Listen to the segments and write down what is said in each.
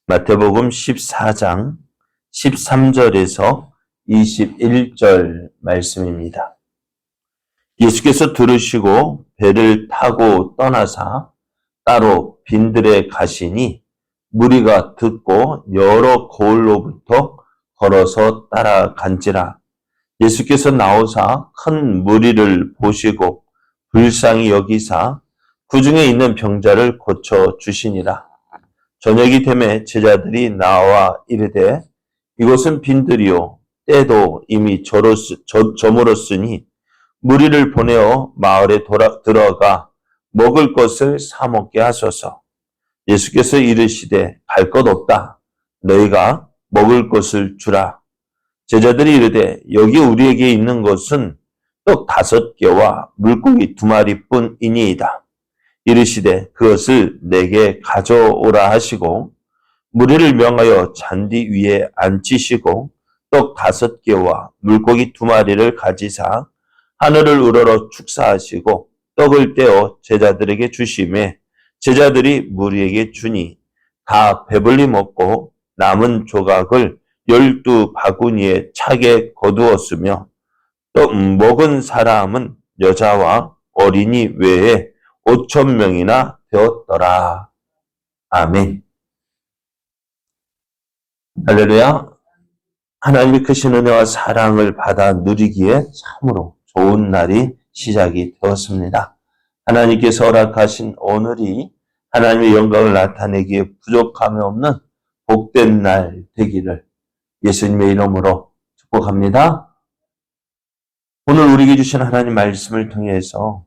마태복음 14장 13절에서 21절 말씀입니다. 예수께서 들으시고 배를 타고 떠나사 따로 빈들에 가시니 무리가 듣고 여러 고을로부터 걸어서 따라간지라. 예수께서 나오사 큰 무리를 보시고 불쌍히 여기사 그 중에 있는 병자를 고쳐 주시니라. 저녁이 되매 제자들이 나와 이르되 이곳은 빈들이요 때도 이미 저물었으니 무리를 보내어 마을에 들어가 먹을 것을 사 먹게 하소서. 예수께서 이르시되 갈 것 없다. 너희가 먹을 것을 주라. 제자들이 이르되 여기 우리에게 있는 것은 떡 5개와 물고기 2마리뿐이니이다. 이르시되 그것을 내게 가져오라 하시고 무리를 명하여 잔디 위에 앉히시고 떡 5개와 물고기 2마리를 가지사 하늘을 우러러 축사하시고 떡을 떼어 제자들에게 주시매 제자들이 무리에게 주니 다 배불리 먹고 남은 조각을 12바구니에 차게 거두었으며 떡 먹은 사람은 여자와 어린이 외에 5,000명이나 되었더라. 아멘. 할렐루야. 하나님의 크신 은혜와 사랑을 받아 누리기에 참으로 좋은 날이 시작이 되었습니다. 하나님께서 허락하신 오늘이 하나님의 영광을 나타내기에 부족함이 없는 복된 날 되기를 예수님의 이름으로 축복합니다. 오늘 우리에게 주신 하나님 말씀을 통해서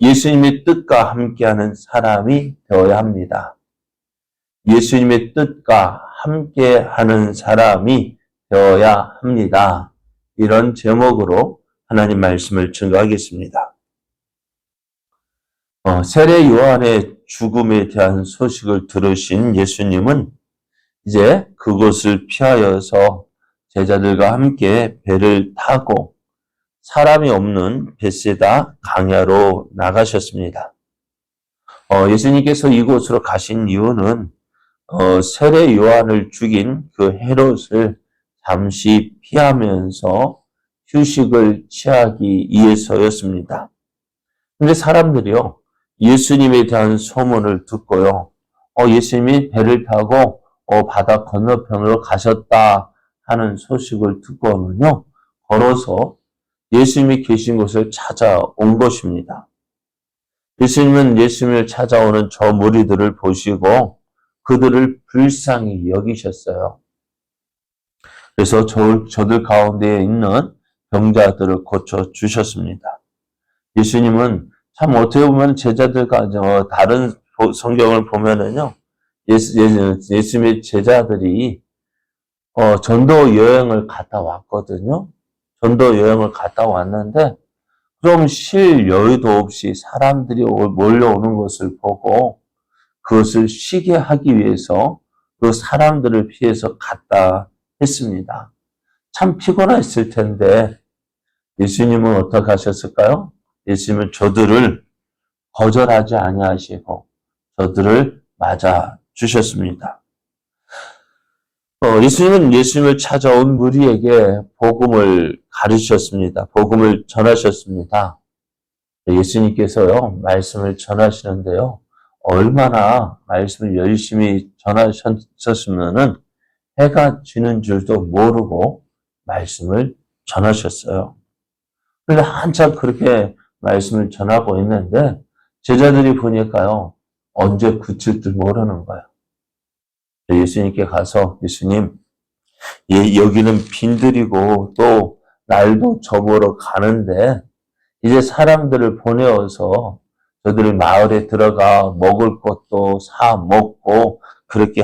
예수님의 뜻과 함께하는 사람이 되어야 합니다. 예수님의 뜻과 함께하는 사람이 되어야 합니다. 이런 제목으로 하나님 말씀을 증거하겠습니다. 세례 요한의 죽음에 대한 소식을 들으신 예수님은 이제 그곳을 피하여서 제자들과 함께 배를 타고 사람이 없는 벳세다 강야로 나가셨습니다. 예수님께서 이곳으로 가신 이유는 세례 요한을 죽인 그 헤롯을 잠시 피하면서 휴식을 취하기 위해서였습니다. 그런데 사람들이요, 예수님에 대한 소문을 듣고요, 예수님이 배를 타고 바다 건너편으로 가셨다 하는 소식을 듣고는요, 걸어서 예수님이 계신 곳을 찾아온 것입니다. 예수님은 예수님을 찾아오는 저 무리들을 보시고 그들을 불쌍히 여기셨어요. 그래서 저들 가운데에 있는 병자들을 고쳐주셨습니다. 예수님은 참 어떻게 보면 제자들과 다른 성경을 보면은요, 예수님의 제자들이 전도 여행을 갔다 왔거든요. 전도 여행을 갔다 왔는데 좀 쉴 여유도 없이 사람들이 몰려오는 것을 보고 그것을 쉬게 하기 위해서 그 사람들을 피해서 갔다 했습니다. 참 피곤했을 텐데 예수님은 어떻게 하셨을까요? 예수님은 저들을 거절하지 아니하시고 저들을 맞아 주셨습니다. 예수님은 예수님을 찾아온 무리에게 복음을 가르치셨습니다. 복음을 전하셨습니다. 예수님께서요, 말씀을 전하시는데요, 얼마나 말씀을 열심히 전하셨으면은 해가 지는 줄도 모르고 말씀을 전하셨어요. 그런데 한참 그렇게 말씀을 전하고 있는데 제자들이 보니까요, 언제 그칠 줄 모르는 거예요. 예수님께 가서 예수님, 여기는 빈들이고 또 날도 저물어 가는데 이제 사람들을 보내어서 저들이 마을에 들어가 먹을 것도 사 먹고 그렇게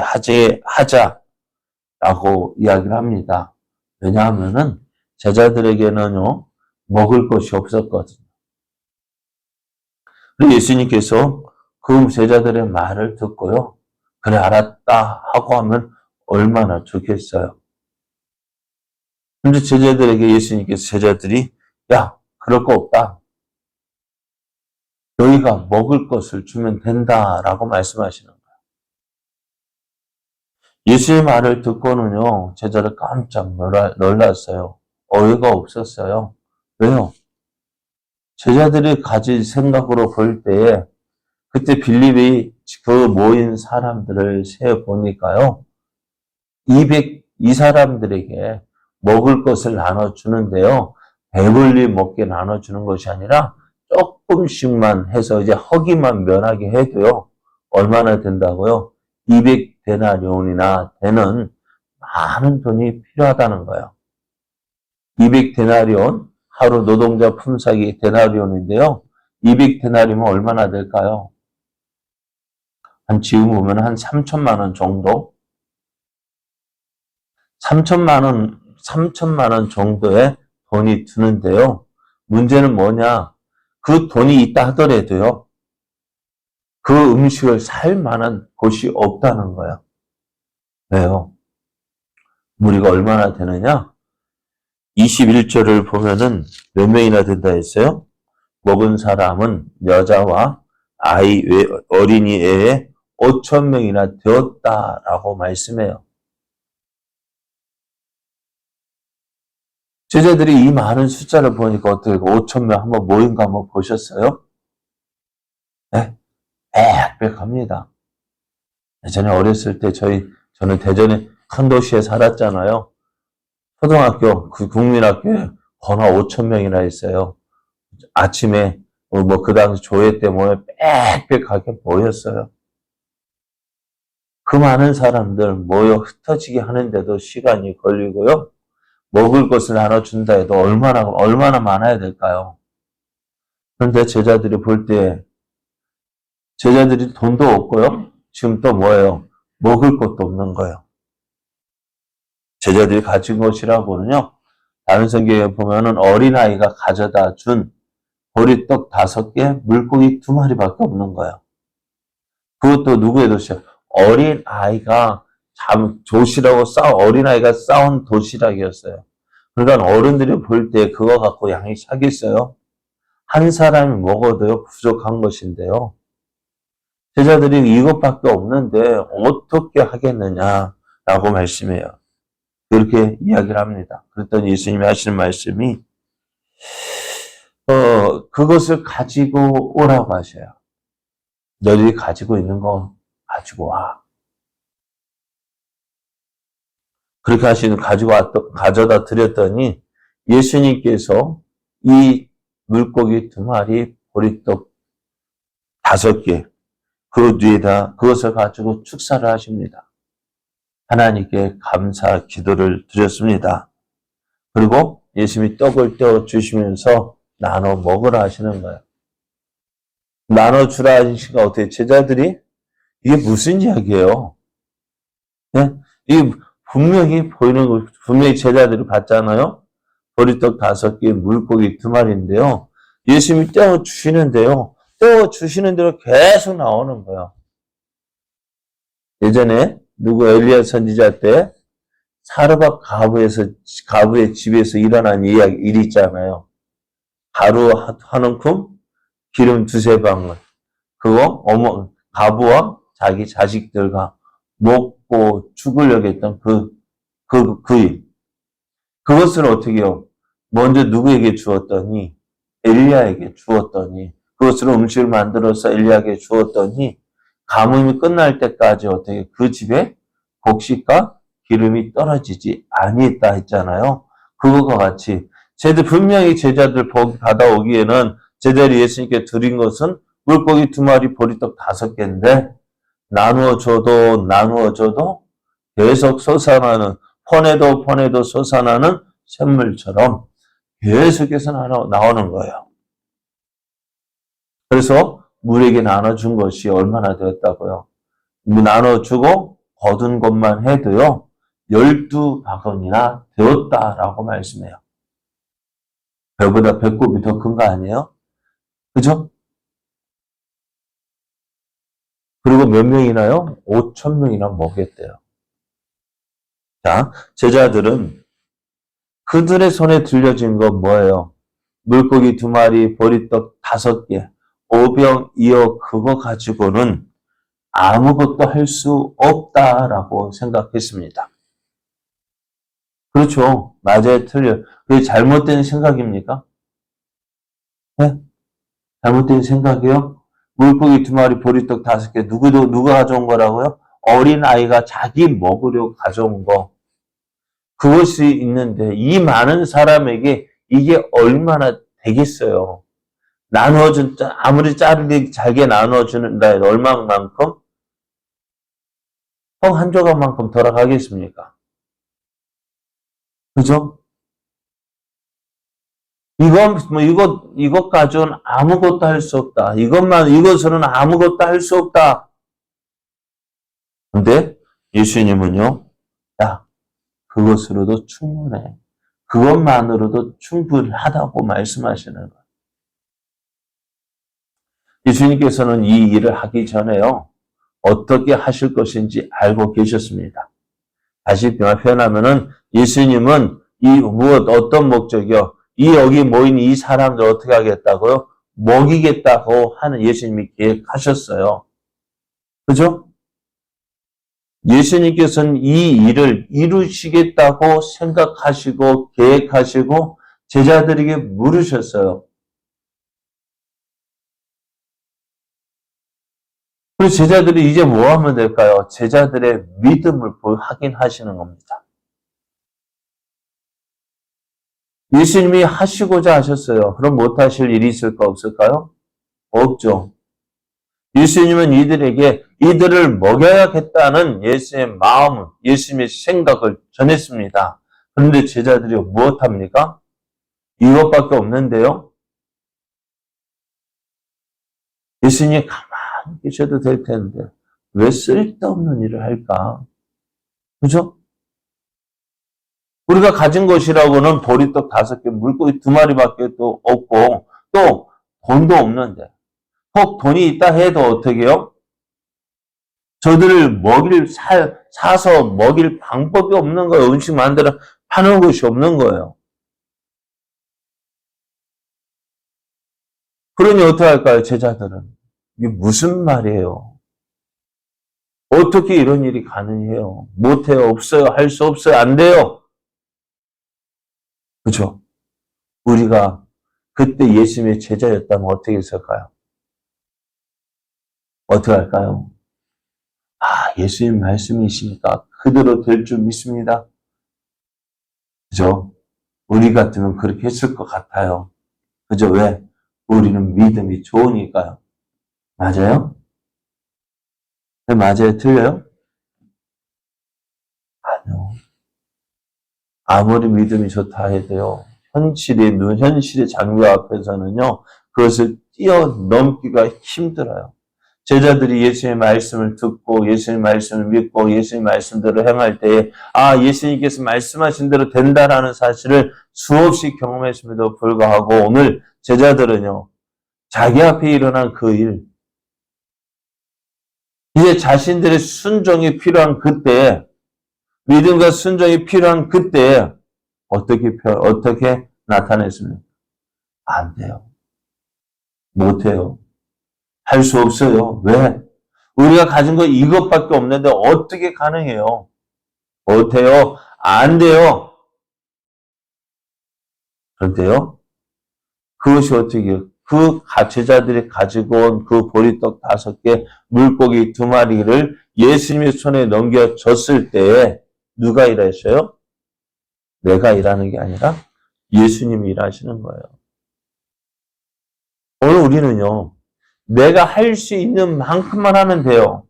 하자라고 이야기를 합니다. 왜냐하면은 제자들에게는요, 먹을 것이 없었거든요. 그리고 예수님께서 그 제자들의 말을 듣고요, 그래 알았다 하고 하면 얼마나 좋겠어요. 근데 제자들에게 예수님께서 제자들이 야, 그럴 거 없다. 너희가 먹을 것을 주면 된다라고 말씀하시는 거예요. 예수의 말을 듣고는요, 제자들 깜짝 놀랐어요. 어이가 없었어요. 왜요? 제자들이 가진 생각으로 볼 때에 그때 빌립이 그 모인 사람들을 세 보니까요. 이 사람들에게 먹을 것을 나눠주는데요. 배불리 먹게 나눠주는 것이 아니라 조금씩만 해서 이제 허기만 면하게 해도요. 얼마나 된다고요? 200데나리온이나 되는 많은 돈이 필요하다는 거예요. 200데나리온, 하루 노동자 품삯이 데나리온인데요. 200데나리온이면 얼마나 될까요? 지금 보면 한 3천만 원 정도? 3천만 원 정도의 돈이 드는데요. 문제는 뭐냐? 그 돈이 있다 하더라도요. 그 음식을 살 만한 곳이 없다는 거예요. 왜요? 무리가 얼마나 되느냐? 21절을 보면은 몇 명이나 된다 했어요? 먹은 사람은 여자와 어린이 외에 5천 명이나 되었다라고 말씀해요. 제자들이 이 많은 숫자를 보니까 어떻게 5천 명 한번 모인 거 한번 보셨어요? 네? 빽빽합니다. 예전에 어렸을 때 저는 대전에 큰 도시에 살았잖아요. 초등학교, 그 국민학교에 거나 5천 명이나 있어요. 아침에 그 당시 조회 때 모여 빽빽하게 모였어요. 그 많은 사람들 모여 흩어지게 하는데도 시간이 걸리고요. 먹을 것을 나눠준다 해도 얼마나 많아야 될까요? 그런데 제자들이 볼 때, 제자들이 돈도 없고요. 지금 또 뭐예요? 먹을 것도 없는 거예요. 제자들이 가진 것이라고는요. 다른 성경에 보면은 어린아이가 가져다 준 보리떡 5개, 물고기 2마리밖에 없는 거예요. 그것도 누구의 도시야? 어린아이가 어린아이가 싸운 도시락이었어요. 그러니까 어른들이 볼 때 그거 갖고 양이 차겠어요? 한 사람이 먹어도요, 부족한 것인데요. 제자들이 이것밖에 없는데 어떻게 하겠느냐라고 말씀해요. 그렇게 이야기를 합니다. 그랬더니 예수님이 하시는 말씀이 그것을 가지고 오라고 하셔요. 너희들이 가지고 있는 거 가지고 와. 그렇게 가져다 드렸더니 예수님께서 이 물고기 2마리, 보리떡 5개, 그 뒤에다 그것을 가지고 축사를 하십니다. 하나님께 감사 기도를 드렸습니다. 그리고 예수님이 떡을 떼어 주시면서 나눠 먹으라 하시는 거예요. 나눠주라 하시니까 어떻게 제자들이 이게 무슨 이야기예요? 네? 이 분명히 제자들이 봤잖아요. 보리떡 5개, 물고기 2마리인데요. 예수님이 떼어 주시는데요. 떼어 주시는 대로 계속 나오는 거예요. 예전에 엘리야 선지자 때 사르밧 가부의 집에서 일어난 일 있잖아요. 가루 한 움큼, 기름 2-3방울. 그거 가부와 자기 자식들과 먹고 죽으려고 했던 그 일. 그것을 어떻게 해요? 먼저 누구에게 주었더니 엘리야에게 주었더니 그것으로 음식을 만들어서 엘리야에게 주었더니 가뭄이 끝날 때까지 어떻게 그 집에 곡식과 기름이 떨어지지 아니했다 했잖아요. 그것과 같이 분명히 제자들 받아오기에는 제자들이 예수님께 드린 것은 물고기 2마리, 보리떡 5개인데 나누어줘도 계속 솟아나는, 퍼내도 솟아나는 샘물처럼 계속해서 나오는 거예요. 그래서 물에게 나눠준 것이 얼마나 되었다고요? 나눠주고 거둔 것만 해도요, 12바구니나 되었다라고 말씀해요. 배보다 배꼽이 더 큰 거 아니에요? 그죠? 그리고 몇 명이나요? 5천 명이나 먹였대요. 자, 제자들은 그들의 손에 들려진 건 뭐예요? 물고기 2마리, 보리떡 5개, 오병이어 그거 가지고는 아무것도 할 수 없다라고 생각했습니다. 그렇죠. 맞아요, 틀려요. 그게 잘못된 생각입니까? 네? 잘못된 생각이요? 물고기 2마리, 보리떡 5개, 누가 가져온 거라고요? 어린아이가 자기 먹으려고 가져온 거. 그것이 있는데, 이 많은 사람에게 이게 얼마나 되겠어요? 아무리 잘게 나눠주는다 해도 얼마만큼? 형 한 조각만큼 돌아가겠습니까? 그죠? 이것 가지고는 아무것도 할 수 없다. 이것으로는 아무것도 할 수 없다. 근데 예수님은요, 야, 그것으로도 충분해. 그것만으로도 충분하다고 말씀하시는 거예요. 예수님께서는 이 일을 하기 전에요, 어떻게 하실 것인지 알고 계셨습니다. 다시 표현하면은 예수님은 어떤 목적이요? 여기 모인 이 사람들 어떻게 하겠다고요? 먹이겠다고 하는 예수님이 계획하셨어요. 그죠? 예수님께서는 이 일을 이루시겠다고 생각하시고 계획하시고 제자들에게 물으셨어요. 그래서 제자들이 이제 뭐 하면 될까요? 제자들의 믿음을 확인하시는 겁니다. 예수님이 하시고자 하셨어요. 그럼 못하실 일이 있을까 없을까요? 없죠. 예수님은 이들을 먹여야겠다는 예수님의 마음, 예수님의 생각을 전했습니다. 그런데 제자들이 무엇합니까? 이것밖에 없는데요. 예수님이 가만히 계셔도 될 텐데 왜 쓸데없는 일을 할까? 그죠? 우리가 가진 것이라고는 보리떡 5개, 물고기 2마리밖에 또 없고 또 돈도 없는데 혹 돈이 있다 해도 어떻게 해요? 저들을 사서 먹일 방법이 없는 거예요. 음식 만들어 파는 곳이 없는 거예요. 그러니 어떻게 할까요, 제자들은? 이게 무슨 말이에요? 어떻게 이런 일이 가능해요? 못해요, 없어요, 할 수 없어요, 안 돼요. 그죠? 우리가 그때 예수님의 제자였다면 어떻게 했을까요? 어떻게 할까요? 예수님 말씀이시니까 그대로 될 줄 믿습니다. 그죠? 우리 같으면 그렇게 했을 것 같아요. 그죠? 왜? 우리는 믿음이 좋으니까요. 맞아요? 네, 맞아요? 틀려요? 아니요. 아무리 믿음이 좋다 해도요, 현실의 장벽 앞에서는요, 그것을 뛰어넘기가 힘들어요. 제자들이 예수님의 말씀을 듣고 예수님의 말씀을 믿고 예수님의 말씀대로 행할 때에 예수님께서 말씀하신 대로 된다라는 사실을 수없이 경험했음에도 불구하고 오늘 제자들은요. 자기 앞에 일어난 그 일, 이제 자신들의 순종이 필요한 그때에 믿음과 순종이 필요한 그때에 어떻게 나타냈습니까? 안 돼요. 못해요. 할 수 없어요. 왜? 우리가 가진 거 이것밖에 없는데 어떻게 가능해요? 못해요. 안 돼요. 그런데요. 그것이 어떻게 해요? 제자들이 가지고 온 그 보리떡 5개, 물고기 2마리를 예수님의 손에 넘겨줬을 때에 누가 일하셔요? 내가 일하는 게 아니라 예수님이 일하시는 거예요. 오늘 우리는요. 내가 할 수 있는 만큼만 하면 돼요.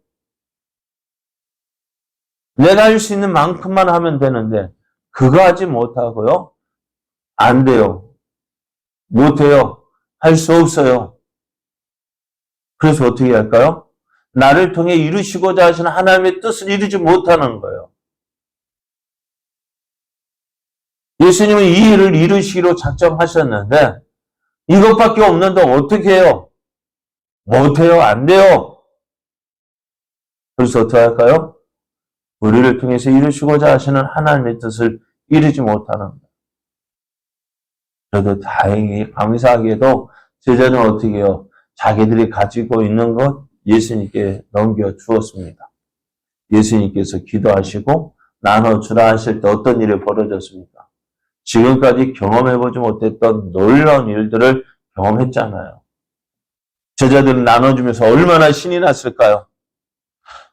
내가 할 수 있는 만큼만 하면 되는데 그거 하지 못하고요. 안 돼요. 못해요. 할 수 없어요. 그래서 어떻게 할까요? 나를 통해 이루시고자 하시는 하나님의 뜻을 이루지 못하는 거예요. 예수님은 이 일을 이루시기로 작정하셨는데 이것밖에 없는데 어떻게 해요? 못해요. 안 돼요. 그래서 어떻게 할까요? 우리를 통해서 이루시고자 하시는 하나님의 뜻을 이루지 못하는 거예요. 그래도 다행히 감사하게도 제자는 어떻게 해요? 자기들이 가지고 있는 것 예수님께 넘겨주었습니다. 예수님께서 기도하시고 나눠주라 하실 때 어떤 일이 벌어졌습니까? 지금까지 경험해보지 못했던 놀라운 일들을 경험했잖아요. 제자들은 나눠주면서 얼마나 신이 났을까요?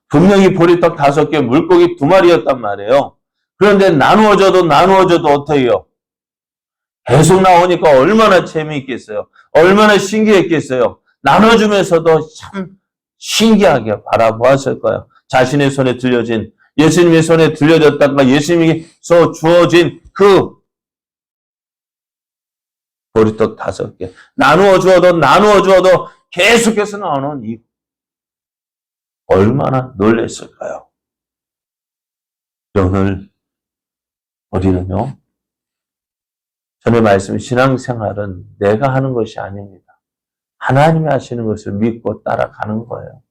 분명히 보리떡 5개, 물고기 2마리였단 말이에요. 그런데 나누어져도 어떻게 해요? 계속 나오니까 얼마나 재미있겠어요. 얼마나 신기했겠어요. 나눠주면서도 참 신기하게 바라보았을 거예요. 자신의 손에 들려진, 예수님의 손에 들려졌다가 예수님께서 주어진 그 보리떡 5개. 나누어 주어도 계속해서 나오는 이 얼마나 놀랐을까요? 오늘 우리는요, 전에 말씀 신앙생활은 내가 하는 것이 아닙니다. 하나님이 하시는 것을 믿고 따라가는 거예요.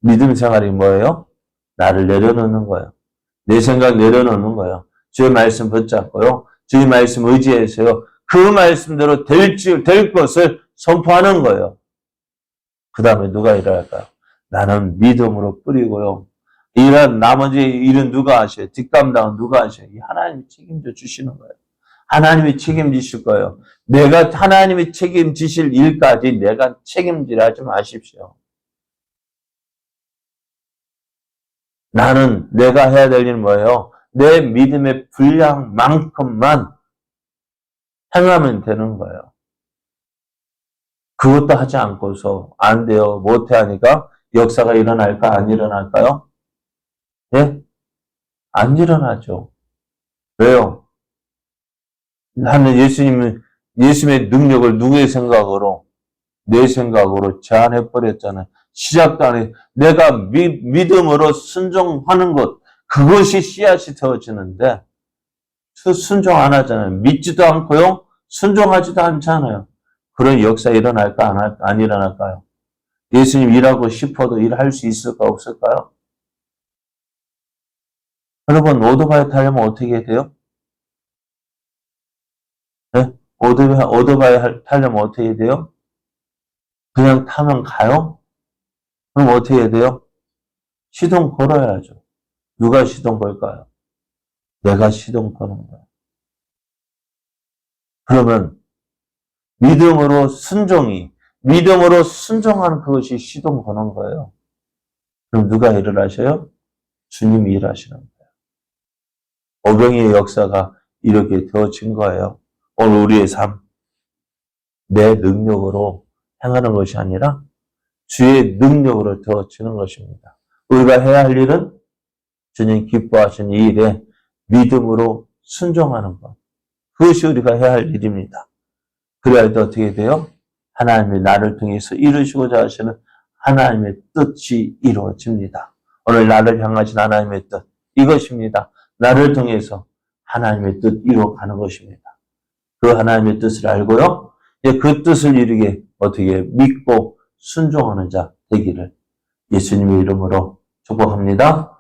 믿음 생활이 뭐예요? 나를 내려놓는 거예요. 내 생각 내려놓는 거예요. 주의 말씀 붙잡고요. 주의 말씀 의지해서요. 그 말씀대로 될 것을 선포하는 거예요. 그 다음에 누가 일할까요? 나는 믿음으로 뿌리고요. 나머지 일은 누가 하셔요? 뒷감당은 누가 하셔요? 하나님이 책임져 주시는 거예요. 하나님이 책임지실 거예요. 하나님이 책임지실 일까지 내가 책임지라 하지 마십시오. 나는 내가 해야 될 일은 뭐예요? 내 믿음의 분량만큼만 행하면 되는 거예요. 그것도 하지 않고서 안 돼요. 못해 하니까 역사가 일어날까? 안 일어날까요? 예? 안 일어나죠. 왜요? 나는 예수님의 능력을 누구의 생각으로? 내 생각으로 제한해버렸잖아요. 시작도 안 해. 내가 믿음으로 순종하는 것, 그것이 씨앗이 되어지는데, 순종 안 하잖아요. 믿지도 않고요. 순종하지도 않잖아요. 그런 역사 일어날까? 안 일어날까요? 예수님 일하고 싶어도 일할 수 있을까? 없을까요? 여러분, 오토바이 타려면 어떻게 돼요? 네? 오토바이 타려면 어떻게 돼요? 그냥 타면 가요? 그럼 어떻게 해야 돼요? 시동 걸어야죠. 누가 시동 걸까요? 내가 시동 거는 거예요. 그러면 믿음으로 순종하는 그것이 시동 거는 거예요. 그럼 누가 일을 하셔요? 주님이 일하시는 거예요. 오병이의 역사가 이렇게 되어진 거예요. 오늘 우리의 삶, 내 능력으로 행하는 것이 아니라 주의 능력으로 되어지는 것입니다. 우리가 해야 할 일은 주님 기뻐하시는 이 일에 믿음으로 순종하는 것. 그것이 우리가 해야 할 일입니다. 그래야 어떻게 돼요? 하나님이 나를 통해서 이루시고자 하시는 하나님의 뜻이 이루어집니다. 오늘 나를 향하신 하나님의 뜻, 이것입니다. 나를 통해서 하나님의 뜻 이루어가는 것입니다. 그 하나님의 뜻을 알고요. 그 뜻을 이루게 어떻게 믿고 순종하는 자 되기를 예수님의 이름으로 축복합니다.